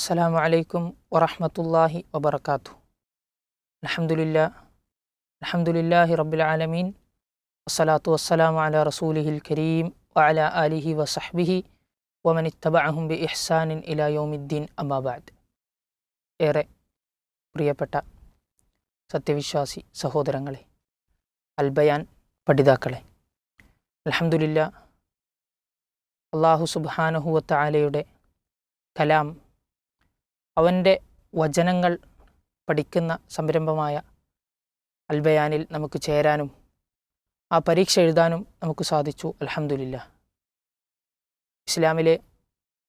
അസ്സലാമു അലൈക്കും വറഹ്മത്തുള്ളാഹി വബറകാതുഹു. അൽഹംദുലില്ലാഹി റബ്ബിൽ ആലമീൻ വസ്സലാത്തു വസ്സലാമു അലാ റസൂലിഹിൽ കരീം വഅലാ ആലിഹി വസഹ്ബിഹി വമൻ ഇത്തബഅഹും ബിഇഹ്സാനിൻ ഇലാ യൗമിദ്ദീൻ അമ്മാ ബഅദ്. ഏറെ പ്രിയപ്പെട്ട സത്യവിശ്വാസി സഹോദരങ്ങളെ, അൽബയാൻ പഠിതാക്കളെ, അൽഹംദുലില്ലാഹ് അല്ലാഹു സുബ്ഹാനഹു വ തആലയുടെ കലാം, അവൻ്റെ വചനങ്ങൾ പഠിക്കുന്ന സംരംഭമായ അൽബയാനിൽ നമുക്ക് ചേരാനും ആ പരീക്ഷ എഴുതാനും നമുക്ക് സാധിച്ചു. അൽഹംദുലില്ലാഹ്. ഇസ്ലാമിലെ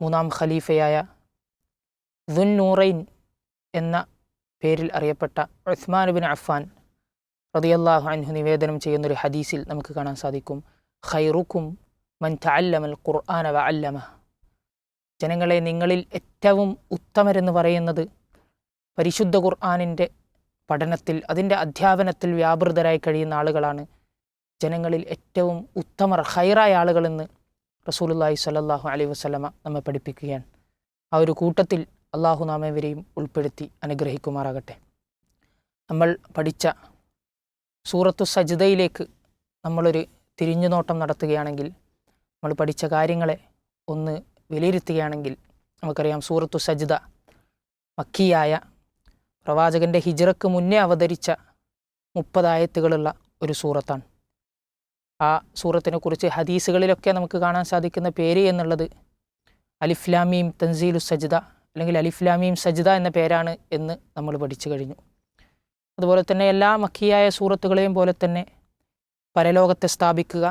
മൂന്നാം ഖലീഫയായ ദുന്നൂറൈൻ എന്ന പേരിൽ അറിയപ്പെട്ട ഉസ്മാൻ ഇബ്നു അഫ്ഫാൻ റളിയല്ലാഹു അൻഹു നിവേദനം ചെയ്യുന്നൊരു ഹദീസിൽ നമുക്ക് കാണാൻ സാധിക്കും, ഖൈറുക്കും മൻ തഅല്ലമൽ ഖുർആന വഅല്ലമഹ. ജനങ്ങളെ, നിങ്ങളിൽ ഏറ്റവും ഉത്തമരെന്ന് പറയുന്നത് പരിശുദ്ധ ഖുർആനിൻ്റെ പഠനത്തിൽ, അതിൻ്റെ അധ്യാപനത്തിൽ വ്യാപൃതരായി കഴിയുന്ന ആളുകളാണ്. ജനങ്ങളിൽ ഏറ്റവും ഉത്തമർ, ഖൈറായ ആളുകളെന്ന് റസൂലുള്ളാഹി സ്വല്ലല്ലാഹു അലൈഹി വസല്ലമ നമ്മെ പഠിപ്പിക്കുകയാണ്. ആ ഒരു കൂട്ടത്തിൽ അള്ളാഹു നാം ഏവരെയും ഉൾപ്പെടുത്തി അനുഗ്രഹിക്കുമാറാകട്ടെ. നമ്മൾ പഠിച്ച സൂറത്തു സജ്ദയിലേക്ക് നമ്മളൊരു തിരിഞ്ഞുനോട്ടം നടത്തുകയാണെങ്കിൽ, നമ്മൾ പഠിച്ച കാര്യങ്ങളെ ഒന്ന് വിലയിരുത്തുകയാണെങ്കിൽ നമുക്കറിയാം, സൂറത്തു സജ്ദ മക്കിയായ, പ്രവാചകൻ്റെ ഹിജ്റക്ക് മുന്നേ അവതരിച്ച 30 ആയത്തുകളുള്ള ഒരു സൂറത്താണ്. ആ സൂറത്തിനെ കുറിച്ച് ഹദീസുകളിലൊക്കെ നമുക്ക് കാണാൻ സാധിക്കുന്ന പേര് എന്നുള്ളത് അലിഫ് ലാം മീം തൻസീലു സജ്ദ, അല്ലെങ്കിൽ അലിഫ് ലാം മീം സജ്ദ എന്ന പേരാണ് എന്ന് നമ്മൾ പഠിച്ചു കഴിഞ്ഞു. അതുപോലെ തന്നെ എല്ലാ മക്കിയായ സൂറത്തുകളെയും പോലെ തന്നെ പരലോകത്തെ സ്ഥാപിക്കുക,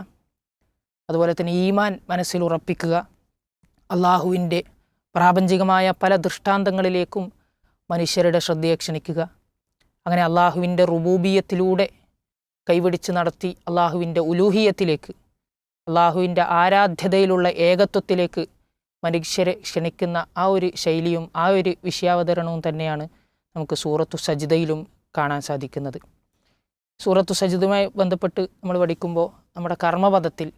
അതുപോലെ തന്നെ ഈമാൻ മനസ്സിൽ ഉറപ്പിക്കുക, അള്ളാഹുവിൻ്റെ പ്രാപഞ്ചികമായ പല ദൃഷ്ടാന്തങ്ങളിലേക്കും മനുഷ്യരുടെ ശ്രദ്ധയെ ക്ഷണിക്കുക, അങ്ങനെ അള്ളാഹുവിൻ്റെ റുബൂബിയത്തിലൂടെ കൈപിടിച്ച് നടത്തി അള്ളാഹുവിൻ്റെ ഉലൂഹിയത്തിലേക്ക്, അള്ളാഹുവിൻ്റെ ആരാധ്യതയിലുള്ള ഏകത്വത്തിലേക്ക് മനുഷ്യരെ ക്ഷണിക്കുന്ന ആ ഒരു ശൈലിയും ആ ഒരു വിഷയാവതരണവും തന്നെയാണ് നമുക്ക് സൂറത്തു സജ്ദയിലും കാണാൻ സാധിക്കുന്നത്. സൂറത്തു സജ്ദയുമായി ബന്ധപ്പെട്ട് നമ്മൾ പഠിക്കുമ്പോൾ നമ്മുടെ കർമ്മപദത്തിൽ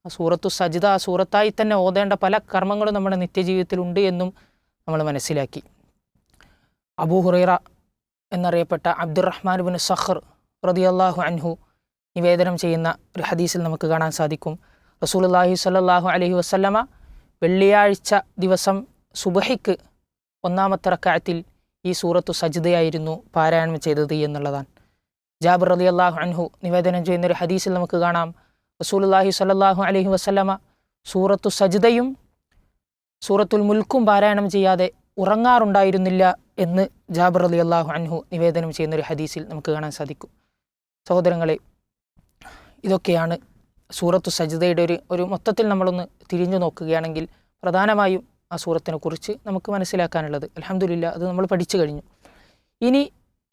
സൂറത്തു സജ്ദ സൂറത്തായി തന്നെ ഓതേണ്ട പല കർമ്മങ്ങളും നമ്മുടെ നിത്യജീവിതത്തിലുണ്ട് എന്നും നമ്മൾ മനസ്സിലാക്കി. അബൂ ഹുറൈറ എന്നറിയപ്പെട്ട അബ്ദുറഹ്മാൻ ഇബ്നു സഖർ റളിയല്ലാഹു അൻഹു നിവേദനം ചെയ്യുന്ന ഒരു ഹദീസിൽ നമുക്ക് കാണാൻ സാധിക്കും, റസൂലുള്ളാഹി സ്വല്ലല്ലാഹു അലൈഹി വസല്ലമ വെള്ളിയാഴ്ച ദിവസം സുബഹിക്ക് 1-ാമത്തെ റക്അത്തിൽ ഈ സൂറത്തു സജ്ദയായിരുന്നു പാരായണം ചെയ്തത് എന്നുള്ളതാണ്. ജാബിർ റളിയല്ലാഹു അൻഹു നിവേദനം ചെയ്യുന്നൊരു ഹദീസിൽ നമുക്ക് കാണാം, റസൂലുള്ളാഹി സ്വല്ലല്ലാഹു അലൈഹി വസല്ലമ സൂറത്തു സജ്ദയും സൂറത്തുൽ മുൽക്കും പാരായണം ചെയ്യാതെ ഉറങ്ങാറുണ്ടായിരുന്നില്ല എന്ന് ജാബിർ റളിയല്ലാഹു അൻഹു നിവേദനം ചെയ്യുന്നൊരു ഹദീസിൽ നമുക്ക് കാണാൻ സാധിക്കും. സഹോദരങ്ങളെ, ഇതൊക്കെയാണ് സൂറത്തു സജ്ദയുടെ ഒരു മൊത്തത്തിൽ നമ്മളൊന്ന് തിരിഞ്ഞു നോക്കുകയാണെങ്കിൽ പ്രധാനമായും ആ സൂറത്തിനെ കുറിച്ച് നമുക്ക് മനസ്സിലാക്കാനുള്ളത്. അൽഹംദുലില്ലാ, അത് നമ്മൾ പഠിച്ചു കഴിഞ്ഞു. ഇനി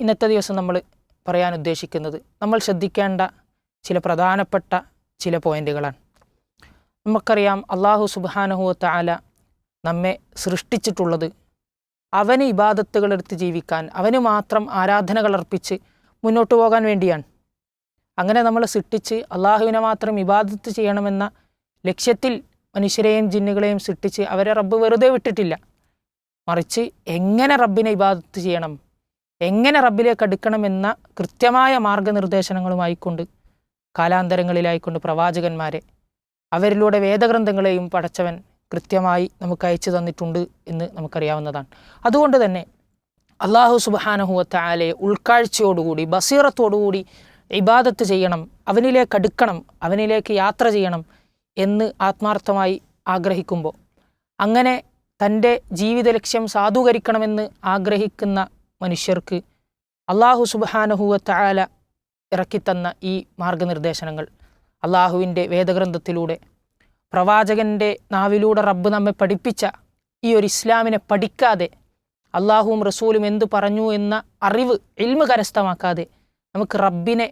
ഇന്നത്തെ ദിവസം നമ്മൾ പറയാൻ ഉദ്ദേശിക്കുന്നത്, നമ്മൾ ശ്രദ്ധിക്കേണ്ട ചില പ്രധാനപ്പെട്ട ചില പോയിന്റുകളാണ്. നമുക്കറിയാം, അള്ളാഹു സുബ്ഹാനഹു വ തആല നമ്മെ സൃഷ്ടിച്ചിട്ടുള്ളത് അവന് ഇബാദത്തുകളെടുത്ത് ജീവിക്കാൻ, അവന് മാത്രം ആരാധനകൾ അർപ്പിച്ച് മുന്നോട്ട് പോകാൻ വേണ്ടിയാണ്. അങ്ങനെ നമ്മൾ സൃഷ്ടിച്ച് അള്ളാഹുവിനെ മാത്രം ഇബാദത്ത് ചെയ്യണമെന്ന ലക്ഷ്യത്തിൽ മനുഷ്യരെയും ജിന്നുകളെയും സൃഷ്ടിച്ച് അവരെ റബ്ബ് വെറുതെ വിട്ടിട്ടില്ല. മറിച്ച് എങ്ങനെ റബ്ബിനെ ഇബാദത്ത് ചെയ്യണം, എങ്ങനെ റബ്ബിലേക്ക് അടുക്കണമെന്ന കൃത്യമായ മാർഗനിർദ്ദേശങ്ങളുമായിക്കൊണ്ട് കാലാന്തരങ്ങളിലായിക്കൊണ്ട് പ്രവാചകന്മാരെ, അവരിലൂടെ വേദഗ്രന്ഥങ്ങളെയും പടച്ചവൻ കൃത്യമായി നമുക്ക് അയച്ചു തന്നിട്ടുണ്ട് എന്ന് നമുക്കറിയാവുന്നതാണ്. അതുകൊണ്ട് തന്നെ അള്ളാഹു സുബ്ഹാനഹു വ തആലയെ ഉൾക്കാഴ്ചയോടുകൂടി, ബസീറത്തോടുകൂടി ഇബാദത്ത് ചെയ്യണം, അവനിലേക്ക് അടുക്കണം, അവനിലേക്ക് യാത്ര ചെയ്യണം എന്ന് ആത്മാർത്ഥമായി ആഗ്രഹിക്കുമ്പോൾ, അങ്ങനെ തൻ്റെ ജീവിത ലക്ഷ്യം സാധൂകരിക്കണമെന്ന് ആഗ്രഹിക്കുന്ന മനുഷ്യർക്ക് അള്ളാഹു സുബ്ഹാനഹു വ തആല ഇറക്കിത്തന്ന ഈ മാർഗനിർദ്ദേശനങ്ങൾ, അള്ളാഹുവിൻ്റെ വേദഗ്രന്ഥത്തിലൂടെ പ്രവാചകൻ്റെ നാവിലൂടെ റബ്ബ് നമ്മെ പഠിപ്പിച്ച ഈ ഒരു ഇസ്ലാമിനെ പഠിക്കാതെ, അള്ളാഹുവും റസൂലും എന്തു പറഞ്ഞു എന്ന അറിവ്, ഇൽമ് കരസ്ഥമാക്കാതെ നമുക്ക് റബ്ബിനെ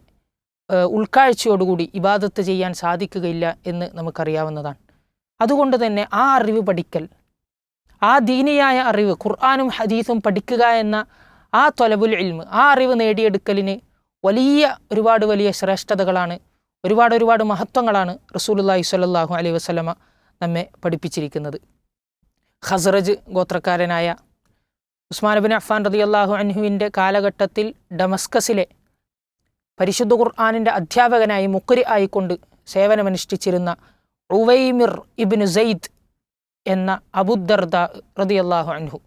ഉൾക്കാഴ്ചയോടുകൂടി ഇബാദത്ത് ചെയ്യാൻ സാധിക്കുകയില്ല എന്ന് നമുക്കറിയാവുന്നതാണ്. അതുകൊണ്ട് തന്നെ ആ അറിവ് പഠിക്കൽ, ആ ദീനിയായ അറിവ്, ഖുർആനും ഹദീസും പഠിക്കുക എന്ന ആ ത്വലബുൽ ഇൽമ്, ആ അറിവ് നേടിയെടുക്കലിന് ഒരുപാട് വലിയ ശ്രേഷ്ഠതകളാണ്, ഒരുപാട് മഹത്വങ്ങളാണ് റസൂലുള്ളാഹി സ്വല്ലല്ലാഹു അലൈഹി വസല്ലമ നമ്മെ പഠിപ്പിച്ചിരിക്കുന്നത്. ഖസ്റജ് ഗോത്രക്കാരനായ ഉസ്മാൻ ഇബ്നു അഫ്ഫാൻ റളിയല്ലാഹു അൻഹുവിൻ്റെ കാലഘട്ടത്തിൽ ഡമസ്കസിലെ പരിശുദ്ധ ഖുർആനിൻ്റെ അധ്യാപകനായി മുഖ്രി ആയിക്കൊണ്ട് സേവനമനുഷ്ഠിച്ചിരുന്ന ഉവൈമിർ ഇബ്നു സെയ്ദ് എന്ന അബൂദർദ റളിയല്ലാഹു അൻഹു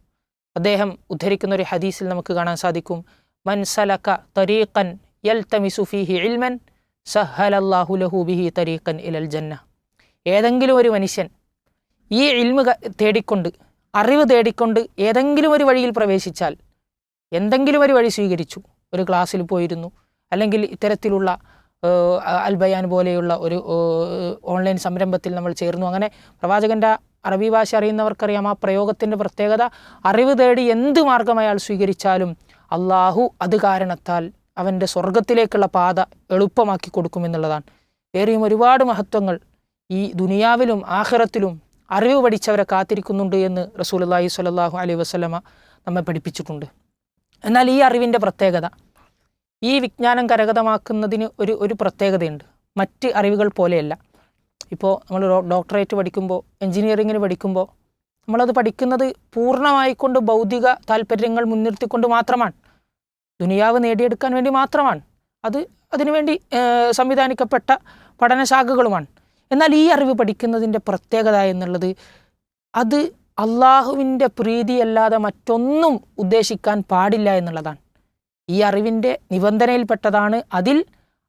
അദ്ദേഹം ഉദ്ധരിക്കുന്ന ഒരു ഹദീസിൽ നമുക്ക് കാണാൻ സാധിക്കും, മൻ സലക തരീഖൻ യൽതമിസു ഫീഹി ഇൽമൻ സഹ്ഹലല്ലാഹു ലഹു ബിഹി തരീഖൻ ഇലൽ ജന്ന. ഏതെങ്കിലും ഒരു മനുഷ്യൻ ഈ ഇൽമ് തേടിക്കൊണ്ട്, അറിവ് തേടിക്കൊണ്ട് ഏതെങ്കിലും ഒരു വഴിയിൽ പ്രവേശിച്ചാൽ, എന്തെങ്കിലും ഒരു വഴി സ്വീകരിച്ചു, ഒരു ക്ലാസ്സിൽ പോയിരുന്നു, അല്ലെങ്കിൽ ഇത്തരത്തിലുള്ള അൽബയാൻ പോലെയുള്ള ഒരു ഓൺലൈൻ സംരംഭത്തിൽ നമ്മൾ ചേർന്നു, അങ്ങനെ പ്രവാചകൻ്റെ അറബി ഭാഷ അറിയുന്നവർക്കറിയാം ആ പ്രയോഗത്തിൻ്റെ പ്രത്യേകത. അറിവ് തേടി എന്ത് മാർഗം അയാൾ സ്വീകരിച്ചാലും അള്ളാഹു അത് കാരണത്താൽ അവൻ്റെ സ്വർഗത്തിലേക്കുള്ള പാത എളുപ്പമാക്കി കൊടുക്കുമെന്നുള്ളതാണ്. വേറെയും ഒരുപാട് മഹത്വങ്ങൾ ഈ ദുനിയാവിലും ആഖിറത്തിലും അറിവ് പഠിച്ചവരെ കാത്തിരിക്കുന്നുണ്ട് എന്ന് റസൂലുള്ളാഹി സ്വല്ലല്ലാഹു അലൈഹി വസല്ലമ നമ്മെ പഠിപ്പിച്ചിട്ടുണ്ട്. എന്നാൽ ഈ അറിവിൻ്റെ പ്രത്യേകത, ഈ വിജ്ഞാനം കരഗതമാക്കുന്നതിന് ഒരു പ്രത്യേകതയുണ്ട്. മറ്റ് അറിവുകൾ പോലെയല്ല. ഇപ്പോൾ നമ്മൾ ഡോക്ടറേറ്റ് പഠിക്കുമ്പോൾ, എൻജിനീയറിങ്ങിന് പഠിക്കുമ്പോൾ നമ്മളത് പഠിക്കുന്നത് പൂർണ്ണമായിക്കൊണ്ട് ഭൗതിക താല്പര്യങ്ങൾ മുൻനിർത്തിക്കൊണ്ട് മാത്രമാണ്, ദുനിയാവ് നേടിയെടുക്കാൻ വേണ്ടി മാത്രമാണ്. അതിനുവേണ്ടി സംവിധാനിക്കപ്പെട്ട പഠനശാഖകളുമാണ്. എന്നാൽ ഈ അറിവ് പഠിക്കുന്നതിൻ്റെ പ്രത്യേകത എന്നുള്ളത് അത് അള്ളാഹുവിൻ്റെ പ്രീതിയല്ലാതെ മറ്റൊന്നും ഉദ്ദേശിക്കാൻ പാടില്ല എന്നുള്ളതാണ്. ഈ അറിവിൻ്റെ നിബന്ധനയിൽപ്പെട്ടതാണ് അതിൽ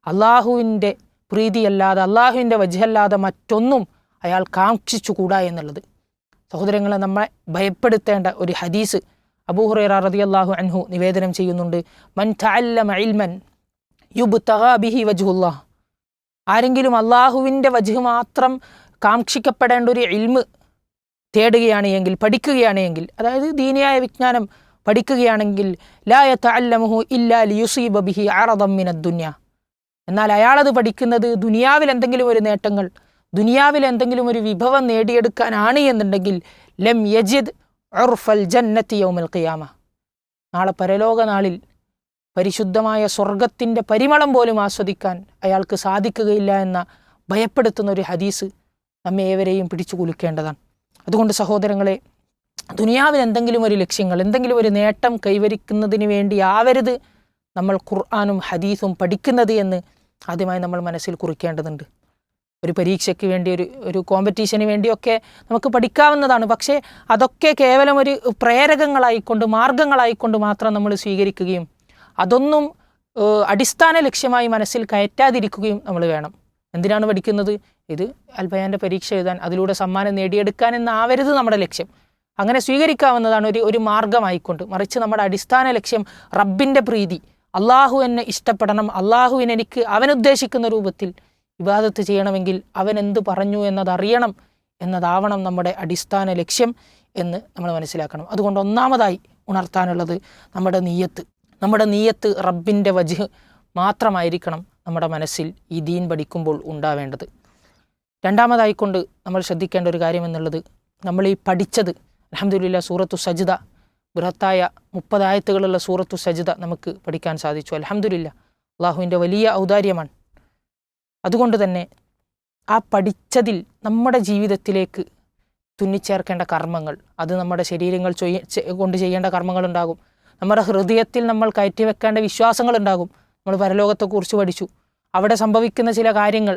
അള്ളാഹുവിൻ്റെ പ്രീതിയല്ലാതെ, അള്ളാഹുവിൻ്റെ വജ്ഹല്ലാതെ മറ്റൊന്നും അയാൾ കാക്ഷിച്ചുകൂടാ എന്നുള്ളത്. സഹോദരങ്ങളെ, നമ്മളെ ഭയപ്പെടുത്തേണ്ട ഒരു ഹദീസ് അബൂ ഹുറൈറ റളിയല്ലാഹു അൻഹു നിവേദനം ചെയ്യുന്നുണ്ട്. മൻ തഅല്ലമ ഇൽമൻ യുബ്തഗാ ബിഹി വജ്ഹുല്ലാഹ്. ആരെങ്കിലും അള്ളാഹുവിൻ്റെ വജ്ഹ് മാത്രം കാക്ഷിക്കപ്പെടേണ്ട ഒരു ഇൽമ് തേടുകയാണ് എങ്കിൽ, പഠിക്കുകയാണ് എങ്കിൽ, അതായത് ദീനിയായ വിജ്ഞാനം പഠിക്കുകയാണെങ്കിൽ, ലാ യതഅല്ലമുഹു ഇല്ലാ ലിയുസീബ ബിഹി അറദൻ മിനദ്ദുനിയ. എന്നാൽ അയാളത് പഠിക്കുന്നത് ദുനിയാവിൽ എന്തെങ്കിലും ഒരു നേട്ടങ്ങൾ, ദുനിയാവിൽ എന്തെങ്കിലും ഒരു വിഭവം നേടിയെടുക്കാനാണ് എന്നുണ്ടെങ്കിൽ ലം യജിദ് ഉർഫൽ ജന്നത്തി യൗമൽ ഖിയാമ. നാളെ പരലോക നാളിൽ പരിശുദ്ധമായ സ്വർഗത്തിൻ്റെ പരിമളം പോലും ആസ്വദിക്കാൻ അയാൾക്ക് സാധിക്കുകയില്ല എന്ന ഭയപ്പെടുത്തുന്ന ഒരു ഹദീസ് നമ്മെ ഏവരെയും പിടിച്ചു കുലുക്കേണ്ടതാണ്. അതുകൊണ്ട് സഹോദരങ്ങളെ, ദുനിയാവിൽ എന്തെങ്കിലും ഒരു ലക്ഷ്യങ്ങൾ, എന്തെങ്കിലും ഒരു നേട്ടം കൈവരിക്കുന്നതിന് വേണ്ടി ആവരുത് നമ്മൾ ഖുർആനും ഹദീസും പഠിക്കുന്നത് എന്ന് ആദ്യമായി നമ്മൾ മനസ്സിൽ കുറിക്കേണ്ടതുണ്ട്. ഒരു പരീക്ഷയ്ക്ക് വേണ്ടി, ഒരു കോമ്പറ്റീഷന് വേണ്ടിയൊക്കെ നമുക്ക് പഠിക്കാവുന്നതാണ്. പക്ഷേ അതൊക്കെ കേവലം ഒരു പ്രേരകങ്ങളായിക്കൊണ്ട്, മാർഗങ്ങളായിക്കൊണ്ട് മാത്രം നമ്മൾ സ്വീകരിക്കുകയും അതൊന്നും അടിസ്ഥാന ലക്ഷ്യമായി മനസ്സിൽ കയറ്റാതിരിക്കുകയും നമ്മൾ വേണം. എന്തിനാണ് പഠിക്കുന്നത്? ഇത് അൽബയാൻ്റെ പരീക്ഷ എഴുതാൻ, അതിലൂടെ സമ്മാനം നേടിയെടുക്കാൻ എന്നാവരുത് നമ്മുടെ ലക്ഷ്യം. അങ്ങനെ സ്വീകരിക്കാവുന്നതാണ് ഒരു മാർഗമായിക്കൊണ്ട്. മറിച്ച് നമ്മുടെ അടിസ്ഥാന ലക്ഷ്യം റബ്ബിൻ്റെ പ്രീതി, അള്ളാഹു എന്നെ ഇഷ്ടപ്പെടണം, അള്ളാഹുവിനെനിക്ക് അവനുദ്ദേശിക്കുന്ന രൂപത്തിൽ ഇബാദത്ത് ചെയ്യണമെങ്കിൽ അവൻ എന്ത് പറഞ്ഞു എന്നതറിയണം എന്നതാവണം നമ്മുടെ അടിസ്ഥാന ലക്ഷ്യം എന്ന് നമ്മൾ മനസ്സിലാക്കണം. അതുകൊണ്ട് ഒന്നാമതായി ഉണർത്താനുള്ളത് നമ്മുടെ നീയത്ത് റബ്ബിൻ്റെ വജ്ഹ് മാത്രമായിരിക്കണം നമ്മുടെ മനസ്സിൽ ഈ ദീൻ പഠിക്കുമ്പോൾ ഉണ്ടാവേണ്ടത്. രണ്ടാമതായിക്കൊണ്ട് നമ്മൾ ശ്രദ്ധിക്കേണ്ട ഒരു കാര്യം എന്നുള്ളത്, നമ്മൾ ഈ പഠിച്ചത് അൽഹംദുലില്ലാഹ് സൂറത്തു സജ്ദ, ബൃഹത്തായ 30 ആയത്തുകളുള്ള സൂറത്തു സജ്ദ നമുക്ക് പഠിക്കാൻ സാധിച്ചു. അൽഹംദുലില്ലാഹ്, അള്ളാഹുവിൻ്റെ വലിയ ഔദാര്യമാണ്. അതുകൊണ്ട് തന്നെ ആ പഠിച്ചതിൽ നമ്മുടെ ജീവിതത്തിലേക്ക് തുന്നിച്ചേർക്കേണ്ട കർമ്മങ്ങൾ, അത് നമ്മുടെ ശരീരങ്ങൾ കൊണ്ട് ചെയ്യേണ്ട കർമ്മങ്ങളുണ്ടാകും, നമ്മുടെ ഹൃദയത്തിൽ നമ്മൾ കയറ്റിവെക്കേണ്ട വിശ്വാസങ്ങളുണ്ടാകും. നമ്മൾ പരലോകത്തെക്കുറിച്ച് പഠിച്ചു, അവിടെ സംഭവിക്കുന്ന ചില കാര്യങ്ങൾ,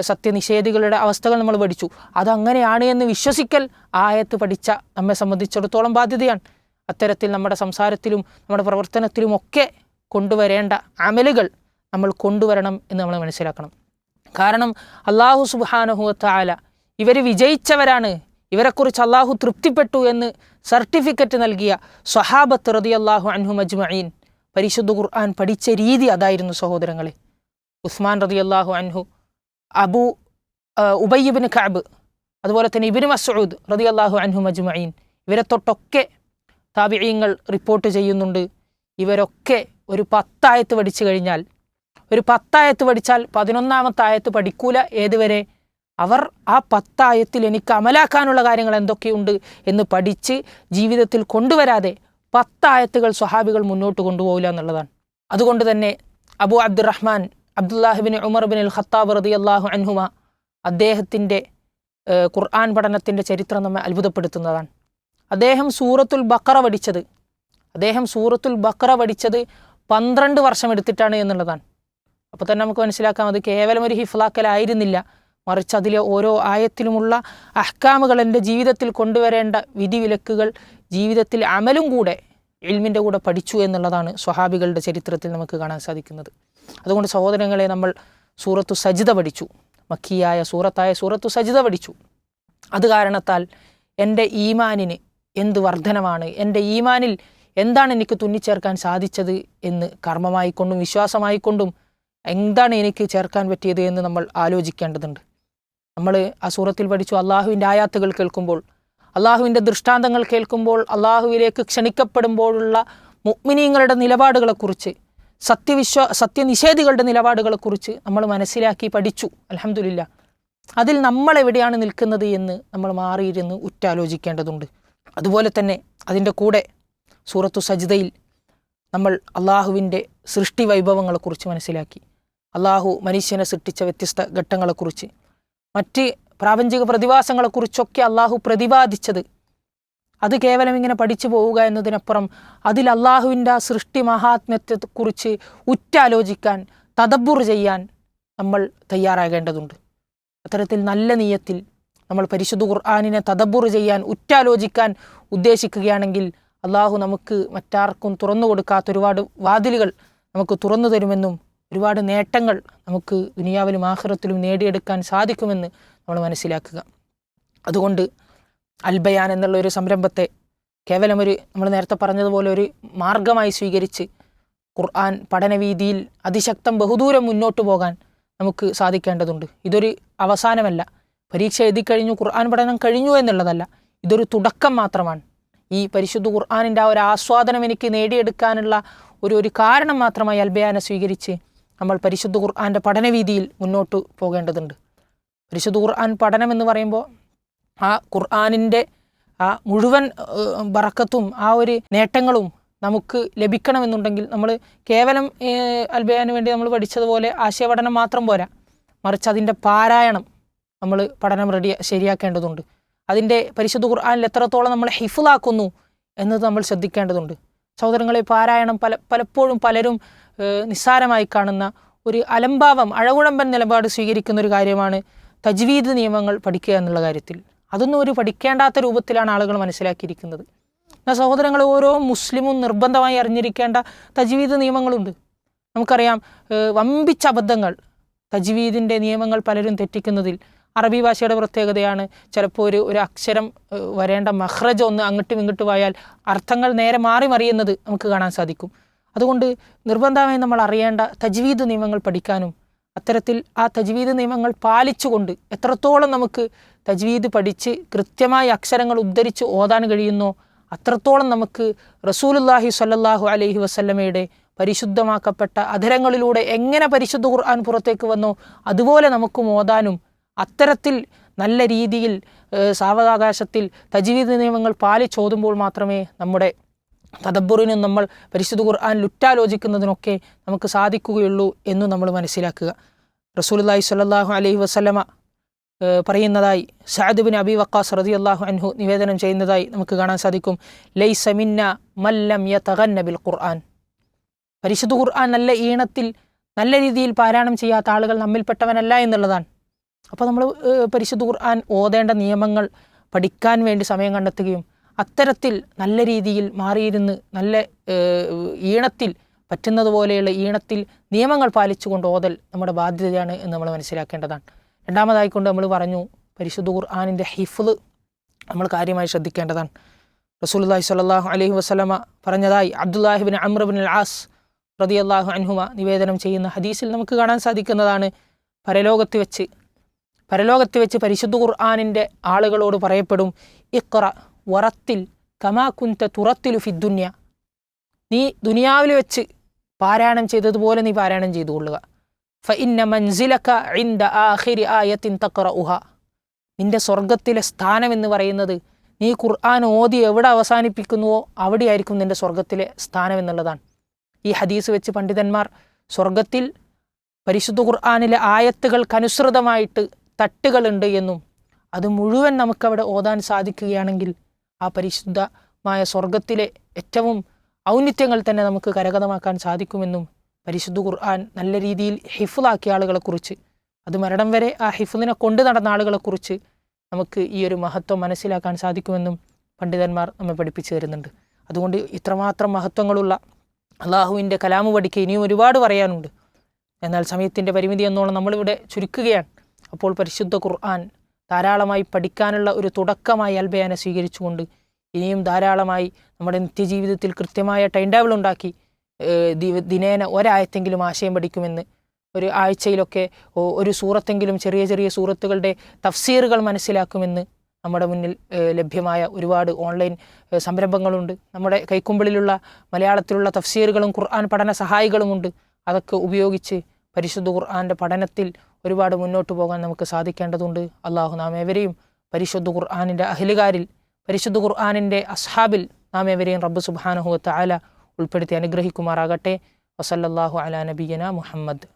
സത്യനിഷേധികളുടെ അവസ്ഥകൾ നമ്മൾ പഠിച്ചു. അതങ്ങനെയാണ് എന്ന് വിശ്വസിക്കൽ ആയത്ത് പഠിച്ച നമ്മെ സംബന്ധിച്ചിടത്തോളം ബാധ്യതയാണ്. അത്തരത്തിൽ നമ്മുടെ സംസാരത്തിലും നമ്മുടെ പ്രവർത്തനത്തിലുമൊക്കെ കൊണ്ടുവരേണ്ട അമലുകൾ നമ്മൾ കൊണ്ടുവരണം എന്ന് നമ്മൾ മനസ്സിലാക്കണം. കാരണം അല്ലാഹു സുബ്ഹാനഹു വ തആല ഇവർ വിജയിച്ചവരാണ്, ഇവരെക്കുറിച്ച് അള്ളാഹു തൃപ്തിപ്പെട്ടു എന്ന് സർട്ടിഫിക്കറ്റ് നൽകിയ സ്വഹാബത്ത് റളിയല്ലാഹു അൻഹും അജ്മഈൻ പരിശുദ്ധ ഖുർആൻ പഠിച്ച രീതി അതായിരുന്നു സഹോദരങ്ങളെ. ഉസ്മാൻ റളിയല്ലാഹു അൻഹു, ഉബയ്യ് ഇബ്നു കഅബ്, അതുപോലെ തന്നെ ഇബ്നു മസ്ഊദ് റളിയല്ലാഹു അൻഹും അജ്മഈൻ, ഇവരെ തൊട്ടൊക്കെ താബിഈങ്ങൾ റിപ്പോർട്ട് ചെയ്യുന്നുണ്ട്. ഇവരൊക്കെ ഒരു 10 ആയത്ത് പഠിച്ചു കഴിഞ്ഞാൽ, ഒരു 10 ആയത്ത് പഠിച്ചാൽ 11ാമത്തെ ആയത്ത് പഠിക്കൂല. ഏതുവരെ? അവർ ആ 10 ആയത്തിൽ എനിക്ക് അമലാക്കാനുള്ള കാര്യങ്ങൾ എന്തൊക്കെയുണ്ട് എന്ന് പഠിച്ച് ജീവിതത്തിൽ കൊണ്ടുവരാതെ 10 ആയത്തുകൾ സ്വഹാബികൾ മുന്നോട്ട് കൊണ്ടുപോകില്ല എന്നുള്ളതാണ്. അതുകൊണ്ട് തന്നെ അബൂ അബ്ദുറഹ്മാൻ അബ്ദുല്ലാഹി ഇബ്നു ഉമർ ഇബ്നുൽ ഖത്താബ് റളിയല്ലാഹു അൻഹുമ, അദ്ദേഹത്തിൻ്റെ ഖുർആൻ പഠനത്തിൻ്റെ ചരിത്രം നമ്മെ അത്ഭുതപ്പെടുത്തുന്നതാണ്. അദ്ദേഹം സൂറത്തുൽ ബഖറ പഠിച്ചത് അദ്ദേഹം സൂറത്തുൽ ബഖറ പഠിച്ചത് 12 വർഷം എടുത്തിട്ടാണ് എന്നുള്ളതാണ്. അപ്പോൾ തന്നെ നമുക്ക് മനസ്സിലാക്കാം അത് കേവലം ഒരു ഹിഫ്ലാക്കലായിരുന്നില്ല, മറിച്ച് അതിലെ ഓരോ ആയത്തിലുമുള്ള അഹ്കാമുകൾ എൻ്റെ ജീവിതത്തിൽ കൊണ്ടുവരേണ്ട വിധിവിലക്കുകൾ ജീവിതത്തിൽ അമലും കൂടെ ഇൽമിൻ്റെ കൂടെ പഠിച്ചു എന്നുള്ളതാണ് സ്വഹാബികളുടെ ചരിത്രത്തിൽ നമുക്ക് കാണാൻ സാധിക്കുന്നത്. അതുകൊണ്ട് സഹോദരങ്ങളെ, നമ്മൾ സൂറത്തു സജ്ദ പഠിച്ചു, മക്കിയായ സൂറത്തായ സൂറത്തു സജ്ദ പഠിച്ചു. അത് കാരണത്താൽ എൻ്റെ ഈമാനിന് എന്ത് വർധനമാണ്, എൻ്റെ ഈമാനിൽ എന്താണ് എനിക്ക് തുന്നിച്ചേർക്കാൻ സാധിച്ചത് എന്ന് കർമ്മമായിക്കൊണ്ടും വിശ്വാസമായിക്കൊണ്ടും എന്താണ് എനിക്ക് ചേർക്കാൻ പറ്റിയത് എന്ന് നമ്മൾ ആലോചിക്കേണ്ടതുണ്ട്. നമ്മൾ ആ സൂറത്തിൽ പഠിച്ചു, അള്ളാഹുവിൻ്റെ ആയാത്തുകൾ കേൾക്കുമ്പോൾ, അള്ളാഹുവിൻ്റെ ദൃഷ്ടാന്തങ്ങൾ കേൾക്കുമ്പോൾ, അള്ളാഹുവിലേക്ക് ക്ഷണിക്കപ്പെടുമ്പോഴുള്ള മുഅ്മിനീങ്ങളുടെ നിലപാടുകളെക്കുറിച്ച്, സത്യനിഷേധികളുടെ നിലപാടുകളെക്കുറിച്ച് നമ്മൾ മനസ്സിലാക്കി പഠിച്ചു. അൽഹംദുലില്ലാ. അതിൽ നമ്മൾ എവിടെയാണ് നിൽക്കുന്നത് എന്ന് നമ്മൾ മാറിയിരുന്ന് ഉറ്റാലോചിക്കേണ്ടതുണ്ട്. അതുപോലെ തന്നെ അതിൻ്റെ കൂടെ സൂറത്തു സജ്ദയിൽ നമ്മൾ അള്ളാഹുവിൻ്റെ സൃഷ്ടി വൈഭവങ്ങളെക്കുറിച്ച് മനസ്സിലാക്കി. അള്ളാഹു മനുഷ്യനെ സൃഷ്ടിച്ച വ്യത്യസ്ത ഘട്ടങ്ങളെക്കുറിച്ച്, മറ്റ് പ്രാപഞ്ചിക പ്രതിഭാസങ്ങളെക്കുറിച്ചൊക്കെ അള്ളാഹു പ്രതിപാദിച്ചത്, അത് കേവലം ഇങ്ങനെ പഠിച്ചു പോവുക എന്നതിനപ്പുറം അതിൽ അള്ളാഹുവിൻ്റെ ആ സൃഷ്ടി മഹാത്മ്യത്തെക്കുറിച്ച് ഉറ്റാലോചിക്കാൻ, തദബ്ബുർ ചെയ്യാൻ നമ്മൾ തയ്യാറാകേണ്ടതുണ്ട്. അത്തരത്തിൽ നല്ല നിയ്യത്തിൽ നമ്മൾ പരിശുദ്ധ ഖുർആനിനെ തദബ്ബുർ ചെയ്യാൻ, ഉറ്റാലോചിക്കാൻ ഉദ്ദേശിക്കുകയാണെങ്കിൽ അള്ളാഹു നമുക്ക് മറ്റാർക്കും തുറന്നു കൊടുക്കാത്ത ഒരുപാട് വാതിലുകൾ നമുക്ക് തുറന്നു തരുമെന്നും ഒരുപാട് നേട്ടങ്ങൾ നമുക്ക് ദുനിയാവിലും ആഖിറത്തിലും നേടിയെടുക്കാൻ സാധിക്കുമെന്ന് നമ്മൾ മനസ്സിലാക്കുക. അതുകൊണ്ട് അൽബയാൻ എന്നുള്ള ഒരു സംരംഭത്തെ കേവലം നമ്മൾ നേരത്തെ പറഞ്ഞതുപോലെ ഒരു മാർഗമായി സ്വീകരിച്ച് ഖുർആൻ പഠനവീതിയിൽ അതിശക്തം ബഹുദൂരം മുന്നോട്ട് പോകാൻ നമുക്ക് സാധിക്കേണ്ടതുണ്ട്. ഇതൊരു അവസാനമല്ല, പരീക്ഷ എഴുതിക്കഴിഞ്ഞു ഖുർആൻ പഠനം കഴിഞ്ഞു എന്നുള്ളതല്ല, ഇതൊരു തുടക്കം മാത്രമാണ്. ഈ പരിശുദ്ധ ഖുർആനിൻ്റെ ആ ഒരു ആസ്വാദനം എനിക്ക് നേടിയെടുക്കാനുള്ള ഒരു കാരണം മാത്രമായി അൽബയാനെ സ്വീകരിച്ച് നമ്മൾ പരിശുദ്ധ ഖുർആൻ്റെ പഠനവീതിയിൽ മുന്നോട്ട് പോകേണ്ടതുണ്ട്. പരിശുദ്ധ ഖുർആൻ പഠനം എന്ന് പറയുമ്പോൾ ആ ഖുർആനിൻ്റെ ആ മുഴുവൻ ബറക്കത്തും ആ ഒരു നേട്ടങ്ങളും നമുക്ക് ലഭിക്കണമെന്നുണ്ടെങ്കിൽ നമ്മൾ കേവലം അൽബയാന് വേണ്ടി നമ്മൾ പഠിച്ചതുപോലെ ആശയപഠനം മാത്രം പോരാ, മറിച്ച് അതിൻ്റെ പാരായണം നമ്മൾ പഠനം ശരിയാക്കേണ്ടതുണ്ട്. അതിൻ്റെ പരിശുദ്ധ ഖുർആനിൽ എത്രത്തോളം നമ്മൾ ഹിഫ്ലാക്കുന്നു എന്നത് നമ്മൾ ശ്രദ്ധിക്കേണ്ടതുണ്ട്. സഹോദരങ്ങളെ, പാരായണം പലപ്പോഴും പലരും നിസ്സാരമായി കാണുന്ന ഒരു അലംഭാവം, അഴകുഴമ്പൻ നിലപാട് സ്വീകരിക്കുന്ന ഒരു കാര്യമാണ് തജ്വീദ് നിയമങ്ങൾ പഠിക്കുക എന്നുള്ള കാര്യത്തിൽ. അതൊന്നും ഒരു പഠിക്കേണ്ടാത്ത രൂപത്തിലാണ് ആളുകൾ മനസ്സിലാക്കിയിരിക്കുന്നത്. എന്നാൽ സഹോദരങ്ങളെ, ഓരോ മുസ്ലിമും നിർബന്ധമായി അറിഞ്ഞിരിക്കേണ്ട തജ്വീദ് നിയമങ്ങളുണ്ട്. നമുക്കറിയാം, വമ്പിച്ച അബദ്ധങ്ങൾ തജ്വീദിൻ്റെ നിയമങ്ങൾ പലരും തെറ്റിക്കുന്നതിൽ അറബി ഭാഷയുടെ പ്രത്യേകതയാണ്. ചിലപ്പോൾ ഒരു അക്ഷരം വരേണ്ട മഖ്റജ് ഒന്ന് അങ്ങോട്ടും ഇങ്ങോട്ടും ആയാൽ അർത്ഥങ്ങൾ നേരെ മാറി മറിയുന്നത് നമുക്ക് കാണാൻ സാധിക്കും. അതുകൊണ്ട് നിർബന്ധമായി നമ്മൾ അറിയേണ്ട തജ്വീദ് നിയമങ്ങൾ പഠിക്കാനും അത്തരത്തിൽ ആ തജ്വീദ് നിയമങ്ങൾ പാലിച്ചുകൊണ്ട് എത്രത്തോളം നമുക്ക് തജ്വീദ് പഠിച്ച് കൃത്യമായ അക്ഷരങ്ങൾ ഉദ്ധരിച്ച് ഓതാൻ കഴിയുന്നോ അത്രത്തോളം നമുക്ക് റസൂലുള്ളാഹി സ്വല്ലല്ലാഹു അലൈഹി വസല്ലമയുടെ പരിശുദ്ധമാക്കപ്പെട്ട അധരങ്ങളിലൂടെ എങ്ങനെ പരിശുദ്ധ ഖുർആൻ പുറത്തേക്ക് വന്നോ അതുപോലെ നമുക്കും ഓതാനും അത്തരത്തിൽ നല്ല രീതിയിൽ സാവകാശത്തിൽ തജ്വീദ് നിയമങ്ങൾ പാലിച്ചോതുമ്പോൾ മാത്രമേ നമ്മുടെ തദബ്ബുറിനും നമ്മൾ പരിശുദ്ധ ഖുർആൻ ലുറ്റാലോചിക്കുന്നതിനൊക്കെ നമുക്ക് സാധിക്കുകയുള്ളൂ എന്ന് നമ്മൾ മനസ്സിലാക്കുക. റസൂലുള്ളാഹി സ്വല്ലല്ലാഹു അലൈഹി വസല്ലമ പറയുന്നതായി സഅദ് ബിൻ അബി വഖാസ് റളിയല്ലാഹു അൻഹു നിവേദനം ചെയ്യുന്നതായി നമുക്ക് കാണാൻ സാധിക്കും, ലൈസ മിന്ന മൻ ലം യതഗന്ന ബിൽ ഖുർആൻ. പരിശുദ്ധ ഖുർആൻ നല്ല ഈണത്തിൽ നല്ല രീതിയിൽ പാരായണം ചെയ്യാത്ത ആളുകൾ നമ്മിൽപ്പെട്ടവനല്ല എന്നുള്ളതാണ്. അപ്പോൾ നമ്മൾ പരിശുദ്ധ ഖുർആൻ ഓതേണ്ട നിയമങ്ങൾ പഠിക്കാൻ വേണ്ടി സമയം കണ്ടെത്തുകയും അത്തരത്തിൽ നല്ല രീതിയിൽ മാറിയിരുന്ന് നല്ല ഈണത്തിൽ പറ്റുന്നതുപോലെയുള്ള ഈണത്തിൽ നിയമങ്ങൾ പാലിച്ചുകൊണ്ട് ഓതൽ നമ്മുടെ ബാധ്യതയാണ് എന്ന് നമ്മൾ മനസ്സിലാക്കേണ്ടതാണ്. രണ്ടാമതായിക്കൊണ്ട് നമ്മൾ പറഞ്ഞു, പരിശുദ്ധ ഖുർആനിൻ്റെ ഹിഫ്ള് നമ്മൾ കാര്യമായി ശ്രദ്ധിക്കേണ്ടതാണ്. റസൂലുള്ളാഹി സ്വല്ലല്ലാഹു അലൈഹി വസല്ലമ പറഞ്ഞതായി അബ്ദുല്ലാഹി ബിൻ അംർ ബിൻ അൽ ആസ് റളിയല്ലാഹു അൻഹുമ നിവേദനം ചെയ്യുന്ന ഹദീസിൽ നമുക്ക് കാണാൻ സാധിക്കുന്നതാണ്, പരലോകത്ത് വെച്ച് പരിശുദ്ധ ഖുർആനിൻ്റെ ആളുകളോട് പറയപ്പെടും, ഇഖ്റ വറത്തിൽ കമാ കുൻത തുറത്തിലു ഫിദ്ദുന്യ. നീ ദുനിയാവിൽ വെച്ച് പാരായണം ചെയ്തതുപോലെ നീ പാരായണം ചെയ്തു കൊള്ളുക. ഫഇന്ന മൻസിലക ഇൻദ ആഖിരി ആയത്തിൻ തഖറഉഹ. നിന്റെ സ്വർഗത്തിലെ സ്ഥാനം എന്ന് പറയുന്നത് നീ ഖുർആൻ ഓതി എവിടെ അവസാനിപ്പിക്കുന്നുവോ അവിടെയായിരിക്കും നിന്റെ സ്വർഗത്തിലെ സ്ഥാനം എന്നുള്ളതാണ്. ഈ ഹദീസ് വെച്ച് പണ്ഡിതന്മാർ സ്വർഗത്തിൽ പരിശുദ്ധ ഖുർആനിലെ ആയത്തുകൾക്കനുസൃതമായിട്ട് തട്ടുകളുണ്ട് എന്നും അത് മുഴുവൻ നമുക്കവിടെ ഓതാൻ സാധിക്കുകയാണെങ്കിൽ ആ പരിശുദ്ധമായ സ്വർഗത്തിലെ ഏറ്റവും ഔന്നിത്യങ്ങൾ തന്നെ നമുക്ക് കരഗതമാക്കാൻ സാധിക്കുമെന്നും പരിശുദ്ധ ഖുർആൻ നല്ല രീതിയിൽ ഹിഫ്ളാക്കിയ ആളുകളെക്കുറിച്ച്, അത് മരണം വരെ ആ ഹിഫ്ളിനെ കൊണ്ട് നടന്ന ആളുകളെക്കുറിച്ച് നമുക്ക് ഈ ഒരു മഹത്വം മനസ്സിലാക്കാൻ സാധിക്കുമെന്നും പണ്ഡിതന്മാർ നമ്മെ പഠിപ്പിച്ചു തരുന്നുണ്ട്. അതുകൊണ്ട് ഇത്രമാത്രം മഹത്വങ്ങളുള്ള അള്ളാഹുവിൻ്റെ കലാമ് പഠിക്കുക ഇനിയും ഒരുപാട് പറയാനുണ്ട്. എന്നാൽ സമയത്തിൻ്റെ പരിമിതി എന്നോളം നമ്മളിവിടെ ചുരുക്കുകയാണ്. അപ്പോൾ പരിശുദ്ധ ഖുർആൻ ധാരാളമായി പഠിക്കാനുള്ള ഒരു തുടക്കമായി അൽബയാനെ സ്വീകരിച്ചുകൊണ്ട് ഇനിയും ധാരാളമായി നമ്മുടെ നിത്യജീവിതത്തിൽ കൃത്യമായ ടൈം ടേബിൾ ഉണ്ടാക്കി ദിനേന ഒരായത്തെങ്കിലും ആശയം പഠിക്കുമെന്ന്, ഒരു ആഴ്ചയിലൊക്കെ ഒരു സൂറത്തെങ്കിലും ചെറിയ ചെറിയ സൂറത്തുകളുടെ തഫ്സീറുകൾ മനസ്സിലാക്കുമെന്ന് നമ്മുടെ മുന്നിൽ ലഭ്യമായ ഒരുപാട് ഓൺലൈൻ സംരംഭങ്ങളുണ്ട്. നമ്മുടെ കൈക്കുമ്പിളിലുള്ള മലയാളത്തിലുള്ള തഫ്സീറുകളും ഖുർആൻ പഠന സഹായികളുമുണ്ട്. അതൊക്കെ ഉപയോഗിച്ച് പരിശുദ്ധ ഖുർആൻ്റെ പഠനത്തിൽ ഒരുപാട് മുന്നോട്ട് പോകാൻ നമുക്ക് സാധിക്കേണ്ടതുണ്ട്. അള്ളാഹു നാം ഏവരെയും പരിശുദ്ധ ഖുർആനിൻ്റെ അഹ്ലുകാരിൽ, പരിശുദ്ധ ഖുർആനിൻ്റെ അസ്ഹാബിൽ നാം ഏവരെയും റബ്ബ് സുബ്ഹാനഹു വ തആല ഉൾപ്പെടുത്തി അനുഗ്രഹിക്കുമാറാകട്ടെ. വസല്ലല്ലാഹു അലാ നബിയ്യനാ മുഹമ്മദ്.